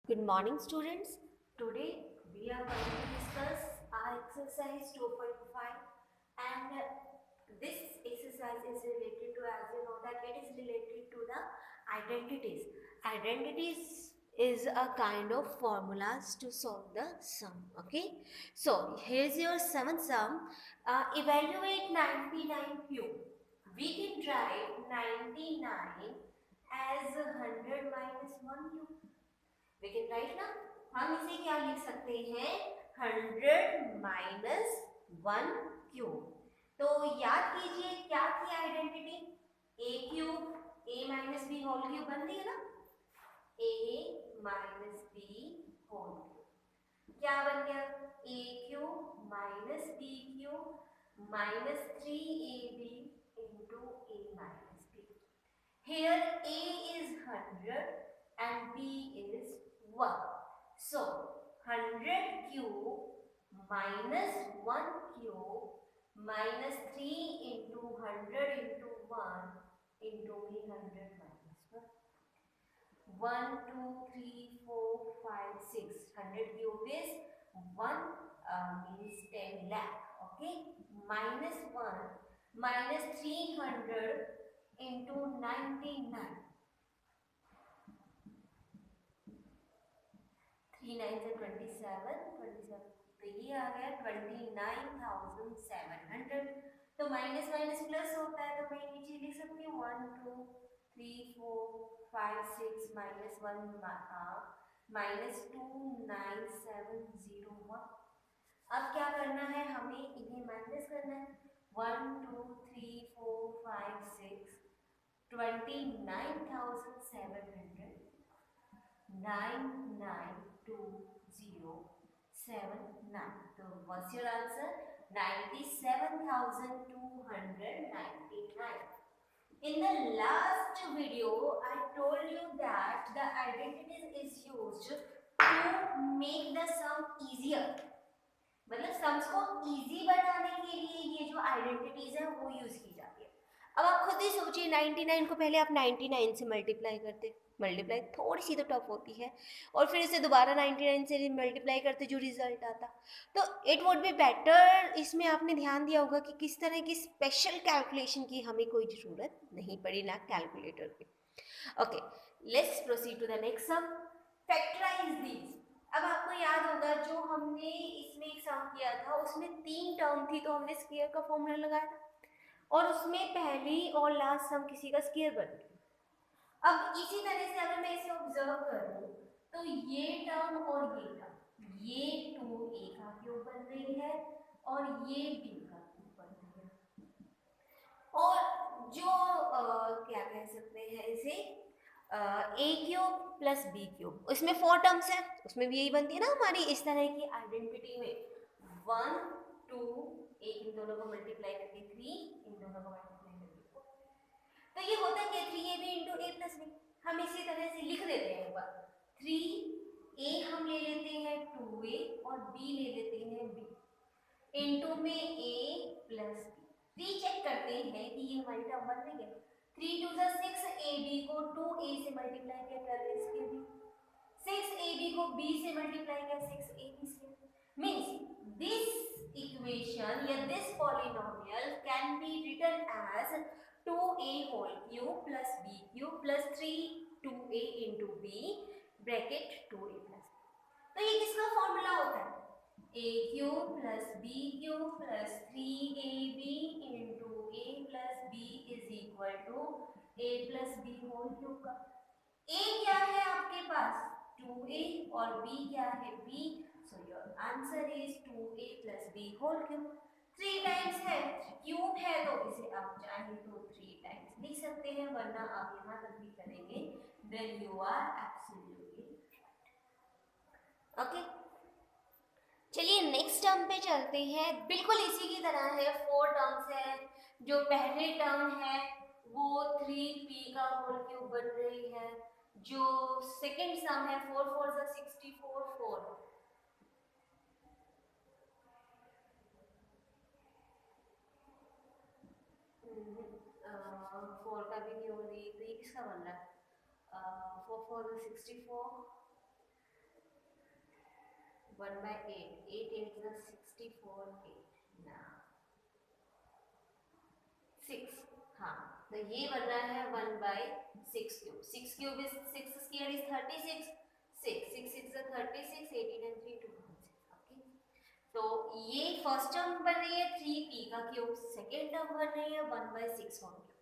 Good morning, students. Today we are going to discuss our exercise 2.5, and this exercise is related to, as you know, that it is related to the identities. Identities is a kind of formulas to solve the sum. Okay, so here's your seventh sum. Evaluate 99 cube. We can write 99 as 100 minus 1 cube. We can write ना, हम इसे क्या लिख सकते हैं 100 minus 1 cube. तो याद कीजिए क्या थी identity, a cube a minus b whole cube बन रही है ना, a minus b whole cube क्या बन गया, a cube minus b cube minus 3ab into a minus b. Here a is 100 and b is 1. So 100 cube minus 1 cube minus 3 into 100 into 1 into 100 minus 1. 1, 2, 3, 4, 5, 6. 100 cube is 1 means 10 lakh. Okay. Minus 1 minus 300 into 99. 3 9 से 27 तो ये आ गया 29,700। तो minus minus plus होता है तो मैं नीचे लिख सकती हूँ 1 2 3 4 5 6 माइनस 1 माइनस 29701। अब क्या करना है, हमें इन्हें माइनस करना है। 1 2 3 4 5 6 29,700 99207 तो what's your answer, 97,299। in the last video I told you that the identities is used to make the sum easier, मतलब सम्स को इजी बनाने के लिए ये जो आइडेंटिटीज है वो यूज की जाती है। अब आप खुद ही सोचिए 99 को पहले आप 99 से मल्टीप्लाई करते, मल्टीप्लाई थोड़ी सी तो टफ होती है, और फिर इसे दोबारा 99 से मल्टीप्लाई करते जो रिजल्ट आता, तो इट वुड बी बेटर, इसमें आपने ध्यान दिया होगा कि किस तरह की स्पेशल कैलकुलेशन की हमें कोई ज़रूरत नहीं पड़ी, ना कैलकुलेटर की। Okay, let's proceed to the next sum. Factorize these. अब आपको याद होगा जो हमने इसमें एक सम किया था उसमें 3 टर्म थी, तो हमने स्क्वायर का फॉर्मूला लगाया था और उसमें पहली और लास्ट सम किसी का स्क्वायर बन गया। अब इसी तरह से अगर मैं इसे ऑब्जर्व करूं तो ये टर्म और ये टर्म, ये 2a का क्यूब बन रही है और ये b का क्यूब बन रही है, और जो क्या कह सकते हैं इसे ए क्यूब प्लस बी क्यूब, उसमें 4 टर्म्स है, उसमें भी यही बनती है ना हमारी इस तरह की आइडेंटिटी में 1 2 एक इन दोनों को मल्टीप्लाई करके 3 इन दोनों को मल्टीप्लाई करके 4। तो ये होता है कि 3ab इंटू ए प्लस बी, हम इसी तरह से लिख देते हैं ऊपर 3a हम ले लेते हैं 2a और b ले लेते हैं b इंटू में a प्लस बी, रीचेक करते हैं कि ये हमारी टर्म बन रही है। 3 2 6 ab को 2a से मल्टीप्लाई किया कर इसके भी 6ab को b से मल्टीप्लाई किया 6ab से, मींस दिस इक्वेशन या this polynomial can be written as 2a whole cube plus b cube plus 3 2a into b bracket 2a plus. तो ये किसका फॉर्मूला होता है, a cube plus b cube plus 3ab into a plus b is equal to a plus b whole cube का। a क्या है आपके पास 2a और b क्या है b, so your answer is 2a plus b whole cube. 3 times है, cube है तो इसे आप चाहे तो 3 टाइम्स लिख सकते हैं, वरना आप यहाँ तक भी करेंगे then you are absolutely okay. चलिए नेक्स्ट टर्म पे चलते हैं, बिल्कुल इसी की तरह है, 4 टर्म्स है। जो पहले टर्म है वो 3p का होल क्यूब बन रही है, जो सेकंड सम है 4 4 64 4 4 का भी नहीं हो रही, तो ये किसका बन रहा है 4 4 64 1/8, 8 8 is 64, 8 ना 6, हाँ तो ये बन रहा है 1/6 cube, 6 cube is 6 square is 36, 6 6 6 is 36, 18 and 3 216, okay. तो ये फर्स्ट टर्म बन रही है 3p का क्यूब, सेकेंड टर्म बन रही है 1/6 होल क्यूब।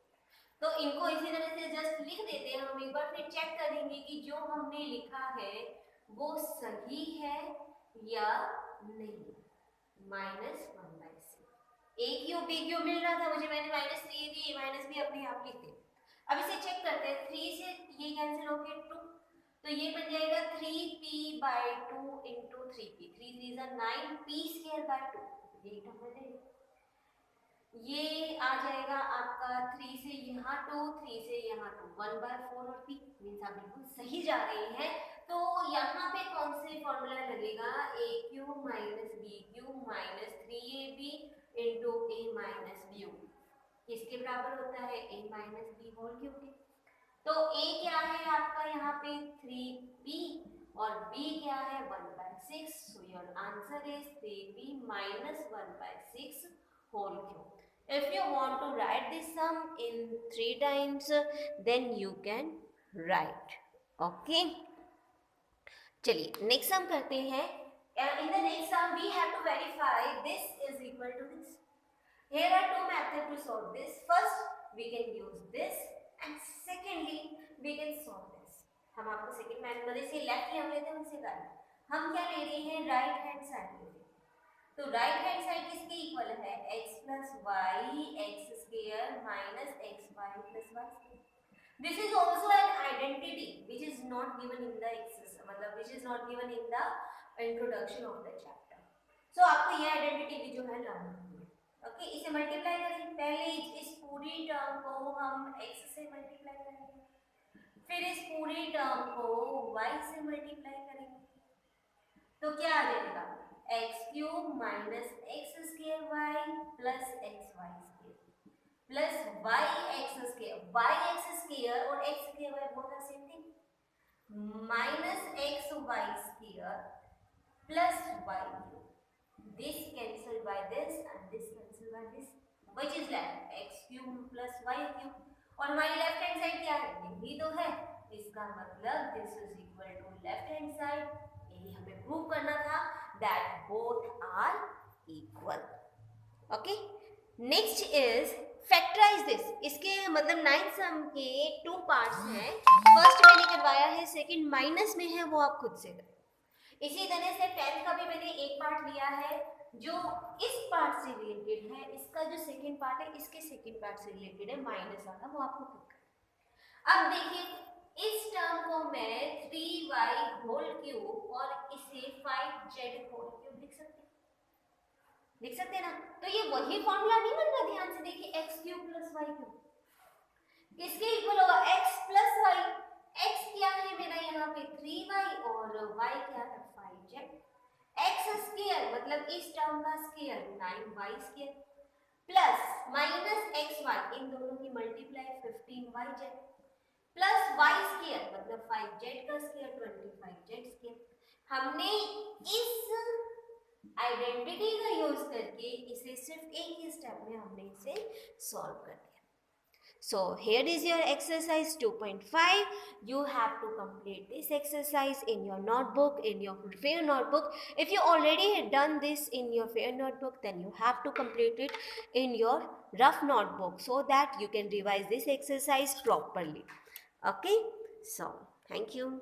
तो इनको इसी तरह से जस्ट लिख देते हैं, हम एक बार फिर चेक करेंगे कि जो हमने लिखा है वो सही है या नहीं। -1/6 ए क्यूब बी क्यूब मिल रहा था मुझे, मैंने -3 दी, माइनस भी अपने आप लिख दे। अब इसे चेक करते हैं, 3 से ये कैंसिल हो गया 2, तो ये बन जाएगा 3p/2 into 3p, 3 3 is 9, p²/2, ये टर्म बन जाएगा। ये आ जाएगा आपका 3 से यहाँ 2, 3 से यहाँ 2, 1/4 और p मीन्स आप बिल्कुल सही जा रहे हैं। तो यहाँ पे कौन से फॉर्मूला लगेगा, a cube minus b cube minus 3ab into a minus b किसके बराबर होता है, a minus b whole cube के। तो a क्या है आपका यहाँ पे 3p और b क्या है 1/6, सो your answer is 3p minus 1/6 whole cube. If you want to write this sum in 3 times, then you can write. Okay. चलिए नेक्स्ट सम करते हैं। In the next sum we have to verify this is equal to this. Here are two methods to solve this. First we can use this and secondly we can solve this. हम आपको second method से left ले लेते हैं, उनसे right. हम क्या ले रहे हैं, राइट हैंड साइड ले रहे हैं। तो राइट हैंड साइड किसके इक्वल है, x plus y x square minus xy plus y square. This is also an identity which is not given in the exercise, मतलब which is not given in the introduction of the chapter. So आपको ये identity भी जो है लानी है। Okay, इसे multiply करें, पहले इस पूरी टर्म को हम x से मल्टीप्लाई करेंगे, फिर इस पूरी टर्म को y से मल्टीप्लाई करेंगे, तो क्या आ जाएगा, x cube minus x square y plus x y square plus y x square और x square y both are same thing, minus x y square plus y cube, this cancel by this and this cancel by this, which is left x cube plus y cube, और हमारी left hand side क्या है, यही तो है, इसका मतलब this is equal to left hand side. यही हमें प्रूव करना था that both are equal. Okay, next is factorize this. इसके मतलब 9th सम के 2 पार्ट्स हैं, फर्स्ट मैंने करवाया है, सेकंड माइनस में है, वो आप खुद से करें। इसी तरह से 10th का भी मैंने एक पार्ट लिया है जो इस पार्ट से रिलेटेड है, इसका जो सेकंड पार्ट है इसके सेकंड पार्ट से रिलेटेड है, माइनस वाला, वो आपको खुद करना। अब देखिए इस टर्म को मैं 3y होल क्यूब और इसे 5z होल क्यूब लिख सकते हैं ना। तो ये वही फॉर्मूला नहीं बन रहा, ध्यान से देखिए, x cube plus y cube किसके इक्वल होगा, x प्लस y। x क्या है मेरा यहाँ पे 3y और y क्या है 5z, x स्क्वायर मतलब इस टर्म का square 9y square plus minus xy, इन दोनों की multiply 15yz plus y square मतलब 5z का स्क्वायर 25z स्क्वायर। हमने इस आइडेंटिटी का यूज करके इसे सिर्फ एक ही स्टेप में हमने इसे सॉल्व कर दिया। So here is your exercise 2.5. You have to complete this exercise in your notebook, in your fair notebook. If you already had done this in your fair notebook, then you have to complete it in your rough notebook so that you can revise this exercise properly. Okay, so thank you.